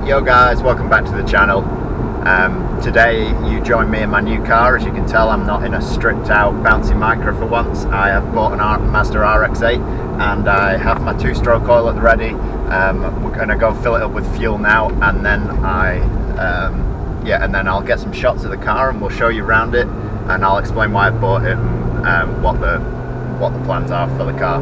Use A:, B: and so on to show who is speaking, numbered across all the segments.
A: Yo guys, welcome back to the channel. Today you join me in my new car. As you can tell, I'm not in a stripped out bouncy micro for once. I have bought an Mazda RX8 and I have my 2-stroke oil at the ready. We're going to go fill it up with fuel now, and then I'll get some shots of the car and we'll show you around it, and I'll explain why I've bought it and what the plans are for the car.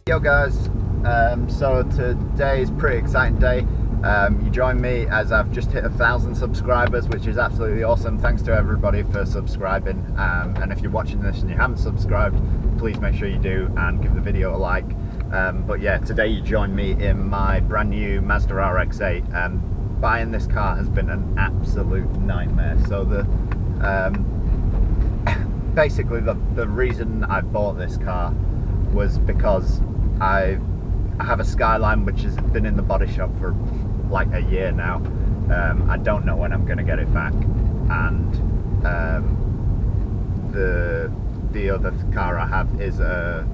A: Yo guys, so today is a pretty exciting day. You join me as I've just hit 1,000 subscribers, which is absolutely awesome. Thanks to everybody for subscribing, and if you're watching this and you haven't subscribed, please make sure you do and give the video a like. But yeah, today you join me in my brand new Mazda RX8. Buying this car has been an absolute nightmare. So basically the reason I bought this car was because I have a Skyline which has been in the body shop for like a year now. I don't know when I'm going to get it back, and the other car I have is a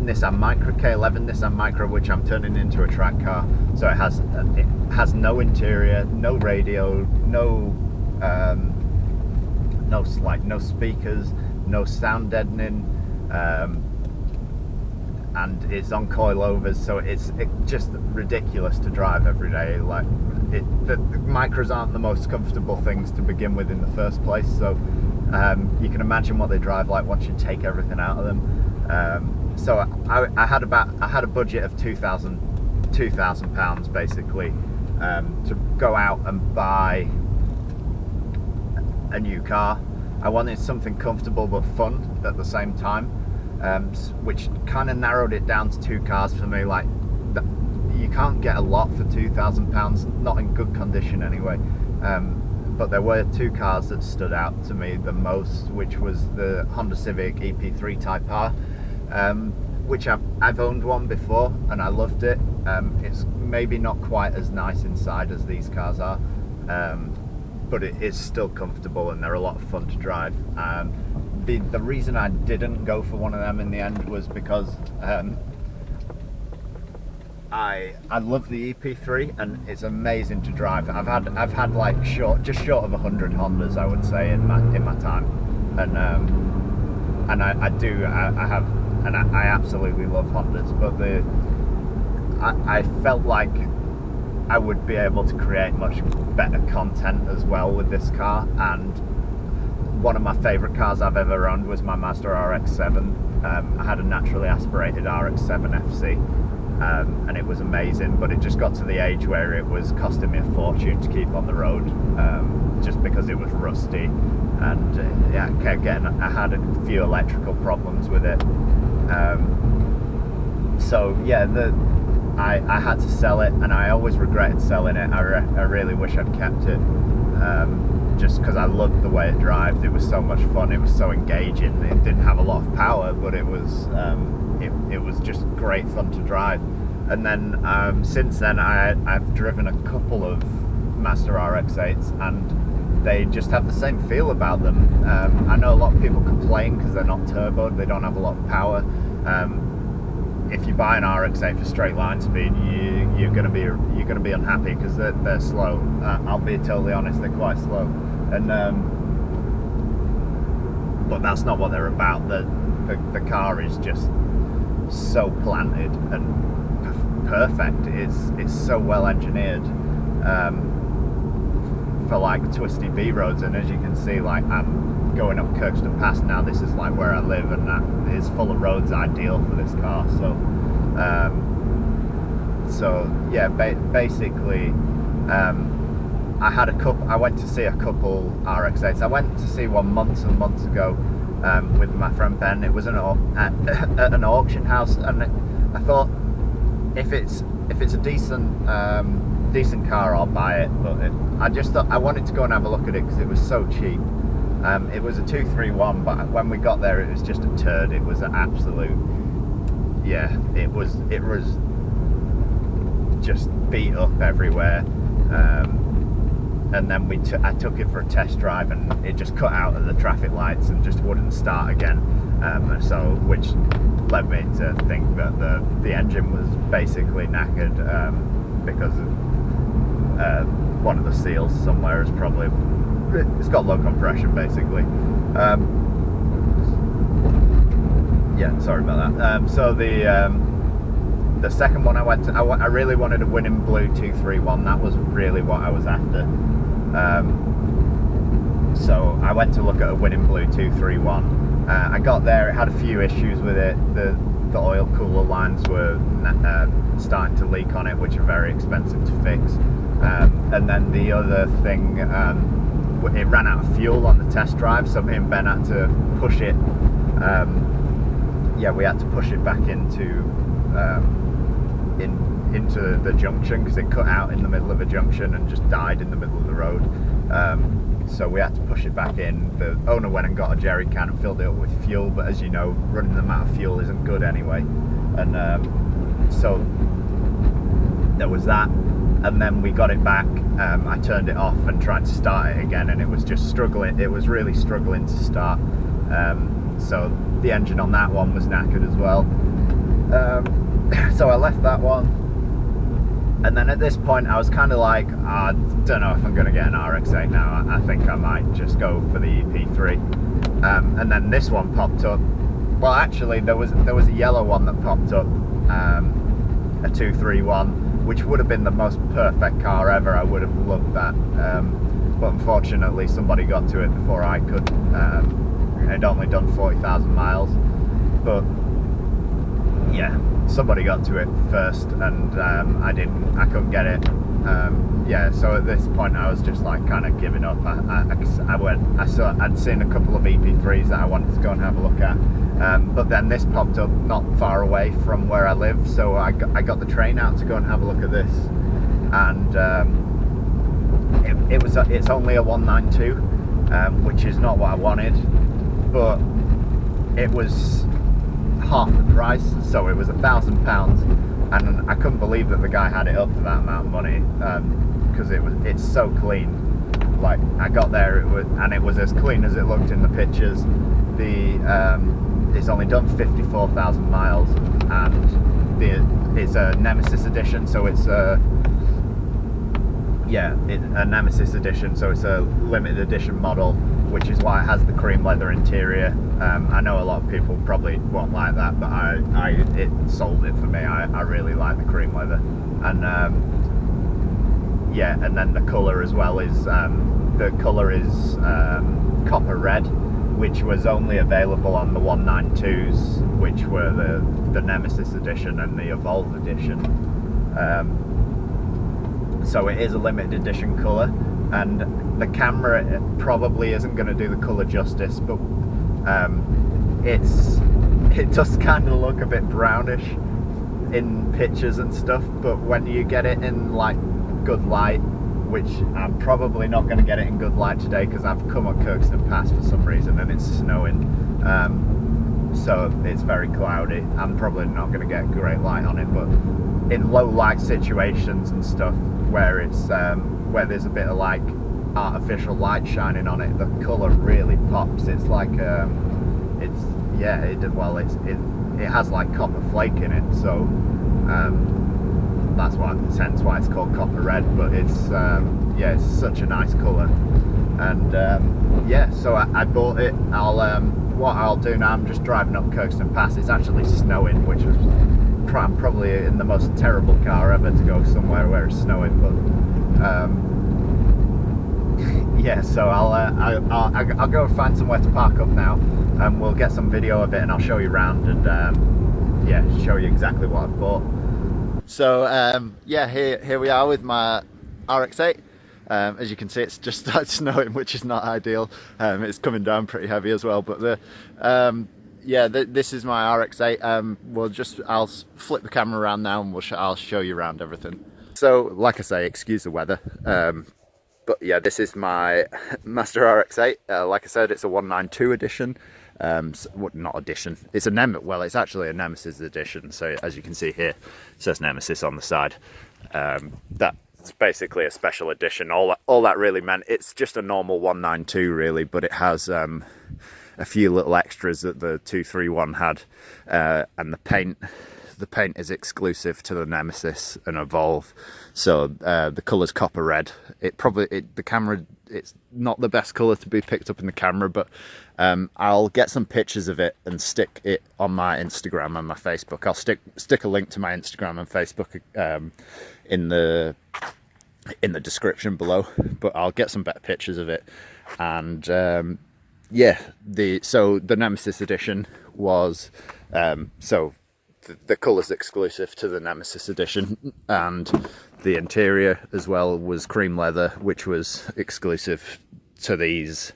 A: Nissan Micra, K11 Nissan Micra, which I'm turning into a track car. So it has no interior, no radio, no speakers, no sound deadening. And it's on coilovers, so it's just ridiculous to drive every day. Like the Micras aren't the most comfortable things to begin with in the first place, so you can imagine what they drive like once you take everything out of them. So I had a budget of £2,000 basically to go out and buy a new car. I wanted something comfortable but fun at the same time. Which kind of narrowed it down to 2 cars for me. Like, you can't get a lot for £2,000, not in good condition anyway. But there were 2 cars that stood out to me the most, which was the Honda Civic EP3 Type R, which I've owned one before and I loved it. It's maybe not quite as nice inside as these cars are, but it is still comfortable and they're a lot of fun to drive. The reason I didn't go for one of them in the end was because I love the EP3 and it's amazing to drive. I've had like just short of 100 Hondas, I would say, in my time, and I absolutely love Hondas, but I felt like I would be able to create much better content as well with this car. And one of my favourite cars I've ever owned was my Mazda RX-7. I had a naturally aspirated RX-7 FC, and it was amazing, but it just got to the age where it was costing me a fortune to keep on the road, just because it was rusty, and yeah, I had a few electrical problems with it. So yeah, I had to sell it, and I always regretted selling it. I really wish I'd kept it. just because I loved the way it drove. It was so much fun. It was so engaging. It didn't have a lot of power, but it was just great fun to drive. And then since then, I've driven a couple of Mazda RX8s, and they just have the same feel about them. I know a lot of people complain because they're not turboed, they don't have a lot of power. If you buy an RX8 for straight line speed, you're gonna be unhappy because they're slow. I'll be totally honest, they're quite slow. And but that's not what they're about. The car is just so planted and perfect. It's so well engineered. For like twisty B roads, and as you can see, like I'm going up Kirkstone Pass now. This is like where I live, and that is full of roads, ideal for this car. So yeah, basically I went to see a couple RX8s. I went to see one months and months ago with my friend Ben. It was at an auction house, and I thought if it's a decent car, I'll buy it. But I just thought I wanted to go and have a look at it because it was so cheap. It was a 231, but when we got there, it was just a turd. It was an absolute, yeah. It was just beat up everywhere. And then I took it for a test drive, and it just cut out at the traffic lights and just wouldn't start again. So which led me to think that the engine was basically knackered because one of the seals somewhere is probably, it's got low compression basically. Yeah, sorry about that. So the second one I went to, I really wanted a winning blue 231. That was really what I was after. So I went to look at a winning blue 231. I got there, it had a few issues with it. The oil cooler lines were starting to leak on it, which are very expensive to fix. And then the other thing, it ran out of fuel on the test drive, so me and Ben had to push it. Yeah, we had to push it back into the junction because it cut out in the middle of a junction and just died in the middle of the road. So we had to push it back in. The owner went and got a jerry can and filled it up with fuel, but as you know, running them out of fuel isn't good anyway. And so there was that. And then we got it back. I turned it off and tried to start it again, and it was just struggling. It was really struggling to start. So the engine on that one was knackered as well. So I left that one. And then at this point, I was kind of like, I don't know if I'm going to get an RX8 now. I think I might just go for the EP3. And then this one popped up. Well, actually, there was a yellow one that popped up, a 231, which would have been the most perfect car ever. I would have loved that. But unfortunately, somebody got to it before I could. I'd only done 40,000 miles. But yeah, somebody got to it first, and I couldn't get it. Yeah, so at this point I was just like kind of giving up. I'd seen a couple of EP3s that I wanted to go and have a look at, but then this popped up not far away from where I live, so I got the train out to go and have a look at this, and it's only a 192, which is not what I wanted, but it was half the price, so it was £1,000, and I couldn't believe that the guy had it up for that amount of money, because it's so clean. Like, I got there, it was as clean as it looked in the pictures. It's only done 54,000 miles, and it's a Nemesis edition, so it's a Nemesis edition, so it's a limited edition model, which is why it has the cream leather interior. I know a lot of people probably won't like that, but it sold it for me. I really like the cream leather, and yeah, and then the colour as well is copper red, which was only available on the 192s, which were the Nemesis edition and the Evolve edition. So it is a limited edition colour, and the camera probably isn't going to do the colour justice, but it does kind of look a bit brownish in pictures and stuff, but when you get it in like good light, which I'm probably not going to get it in good light today because I've come at Kirkstone Pass for some reason and it's snowing, so it's very cloudy. I'm probably not going to get great light on it, but in low light situations and stuff where it's where there's a bit of like artificial light shining on it, the colour really pops. It's like it has like copper flake in it, so that's hence why it's called copper red. But it's yeah, it's such a nice colour, and yeah, so I bought it. What I'll do now, I'm just driving up Kirkstone Pass. It's actually snowing, which was I'm probably in the most terrible car ever to go somewhere where it's snowing, but yeah, so I'll go find somewhere to park up now, and we'll get some video of it, and I'll show you around, and yeah, show you exactly what I've bought. So yeah, here we are with my RX8. As you can see, it's just started snowing, which is not ideal. It's coming down pretty heavy as well, but yeah, this is my RX8. I'll flip the camera around now, and I'll show you around everything. So, like I say, excuse the weather. But yeah, this is my Mazda RX8. Like I said, it's a 192 edition. Not edition. It's a well, it's actually a Nemesis edition. So as you can see here, it says Nemesis on the side. That's basically a special edition. All that really meant, it's just a normal 192 really, but it has a few little extras that the 231 had, and the paint is exclusive to the Nemesis and Evolve. So the colour's copper red. The camera, it's not the best colour to be picked up in the camera, but I'll get some pictures of it and stick it on my Instagram and my Facebook. I'll stick a link to my Instagram and Facebook in the description below, but I'll get some better pictures of it. And yeah, so the Nemesis edition was the colour's exclusive to the Nemesis edition, and the interior as well was cream leather, which was exclusive to these,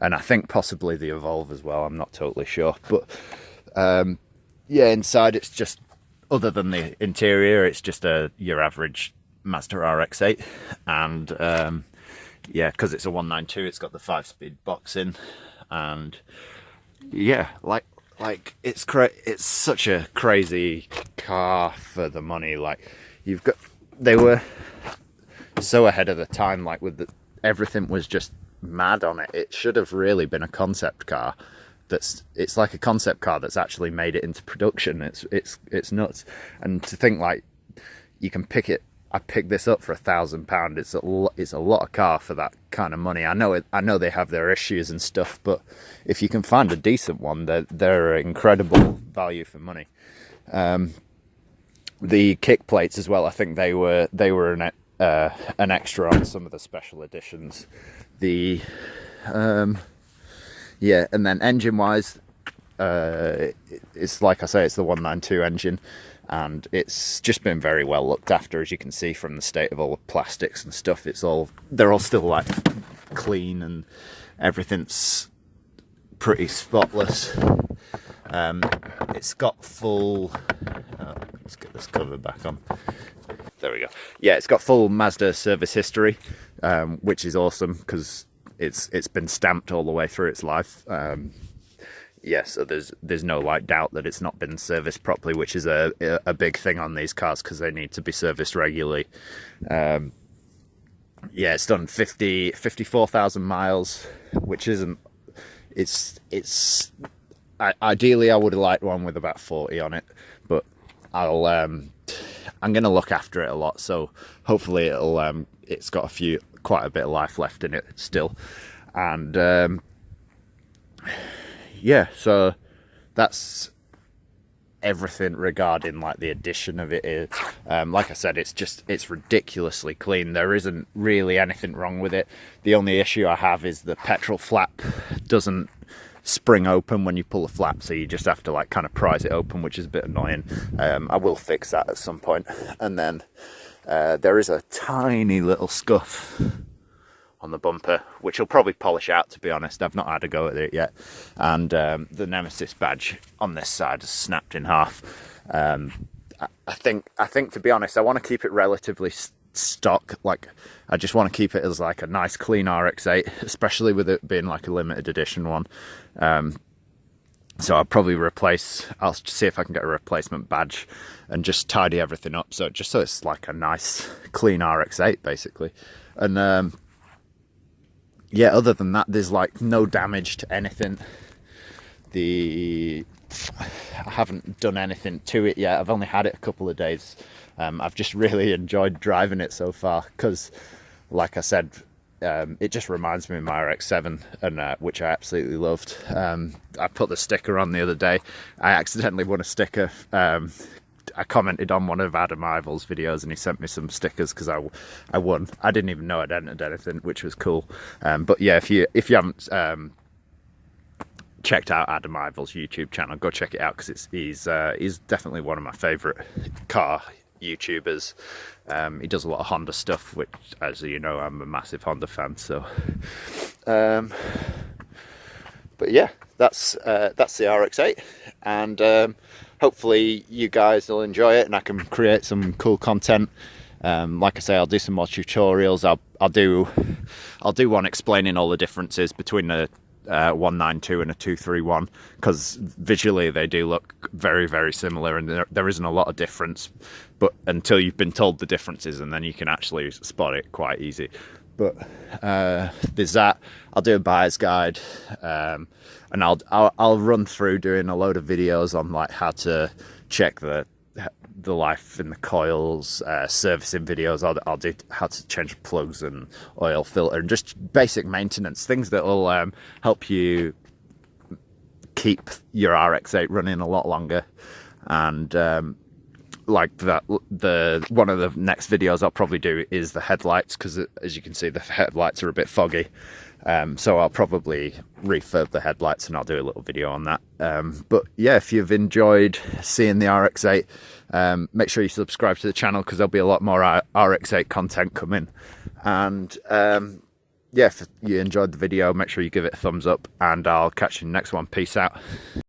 A: and I think possibly the Evolve as well. I'm not totally sure, but yeah, inside it's just, other than the interior, it's just your average Mazda RX-8, and yeah, because it's a 192, it's got the 5-speed box in, and yeah, like it's such a crazy car for the money. Like, they were so ahead of the time, like everything was just mad on it. It should have really been a concept car. It's like a concept car that's actually made it into production. It's nuts. And to think, like, you can pick it. I picked this up for £1,000. It's a lot of car for that kind of money. I know they have their issues and stuff, but if you can find a decent one, they're incredible value for money. The kick plates as well, I think they were an extra on some of the special editions. Yeah, and then engine wise, it's like I say, it's the 192 engine. And it's just been very well looked after, as you can see from the state of all the plastics and stuff. They're all still like clean, and everything's pretty spotless. It's got full. Let's get this cover back on. There we go. Yeah, it's got full Mazda service history, which is awesome because it's been stamped all the way through its life. Yeah, so there's no like doubt that it's not been serviced properly, which is a big thing on these cars because they need to be serviced regularly. Yeah, it's done 54,000 miles, which isn't. It's ideally I would have liked one with about 40 on it, but I'm gonna look after it a lot, so hopefully it's got quite a bit of life left in it still, and. Yeah, so that's everything regarding like the addition of it. Like I said, it's ridiculously clean. There isn't really anything wrong with it. The only issue I have is the petrol flap doesn't spring open when you pull the flap, so you just have to like kind of prise it open, which is a bit annoying. I will fix that at some point. And then there is a tiny little scuff on the bumper, which will probably polish out, to be honest. I've not had a go at it yet. And the Nemesis badge on this side is snapped in half. I think to be honest, I want to keep it relatively stock. Like, I just want to keep it as like a nice clean RX8, especially with it being like a limited edition one. So I'll see if I can get a replacement badge and just tidy everything up, so it's like a nice clean RX8 basically. And yeah, other than that, there's like no damage to anything. I haven't done anything to it yet. I've only had it a couple of days. I've just really enjoyed driving it so far, because like I said, it just reminds me of my RX-7, and which I absolutely loved. I put the sticker on the other day. I accidentally won a sticker. I commented on one of Adam Ivel's videos, and he sent me some stickers because I won. I didn't even know I'd entered anything, which was cool. But yeah, if you haven't checked out Adam Ivel's YouTube channel, go check it out, because he's definitely one of my favourite car YouTubers. He does a lot of Honda stuff, which, as you know, I'm a massive Honda fan. So but yeah, that's the RX8, and hopefully you guys will enjoy it, and I can create some cool content. Like I say, I'll do some more tutorials. I'll do one explaining all the differences between a 192 and a 231, because visually they do look very, very similar, and there isn't a lot of difference, but until you've been told the differences, and then you can actually spot it quite easy. But there's that. I'll do a buyer's guide, and I'll run through doing a load of videos on like how to check the life in the coils, servicing videos. I'll do how to change plugs and oil filter, and just basic maintenance, things that will help you keep your RX8 running a lot longer. And like that, one of the next videos I'll probably do is the headlights, because as you can see, the headlights are a bit foggy. So I'll probably refurb the headlights, and I'll do a little video on that. But yeah, if you've enjoyed seeing the RX8, make sure you subscribe to the channel, because there'll be a lot more RX8 content coming. And yeah, if you enjoyed the video, make sure you give it a thumbs up, and I'll catch you in the next one. Peace out.